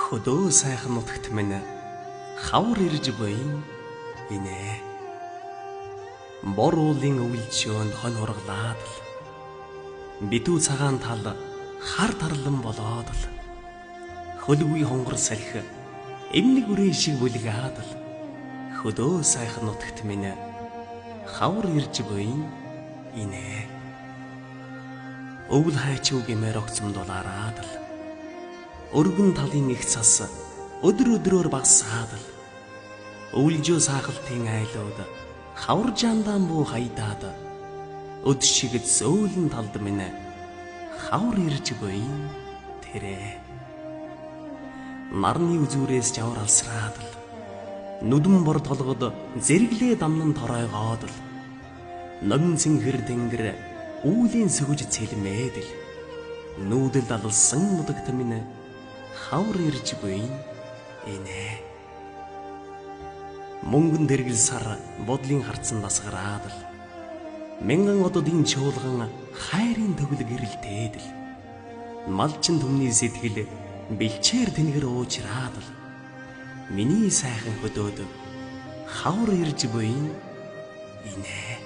Хөдөө сайхан нутагт минь хавар ирж буйн инээ. Бор уулын өвлжөөнд хонь ургалаад л битүү цагаан тал хар тарлан болоод л хөлгүй хонгор салхи эмнэг үрээ шиг бүлгаад л хөдөө сайхан нутагт минь хавар ирж буйн инээ. Өвл хайчуу гэмээр огцомдуулаад л өргөн талын их цас өдөр өдрөөр багасаад л өвлжөө саахалтын айлууд хавар жандаан буу хайдаад өд шиг зөөлөн талд минь хавар ирж буйн тэрэ. Нарны үзүүрээс жавар алсраад л нүдэн бор толгод зэрэглээ дамнан торойгоод л номин цэнхэр тэнгэр үүлийн сүгж цэлмээд л нүүдэл алсан нутагт минь хавар ирж буйн инээ. Мөнгөн дэргэл сар бодлын харцсан дасгараад л мянган ододын чуулган хайрын төвлөг гэрэлтээд л малчин түмний сэтгэл бэлчээр тэнгэр уучраад л миний сайхан хөдөөд хавар ирж буйн инээ.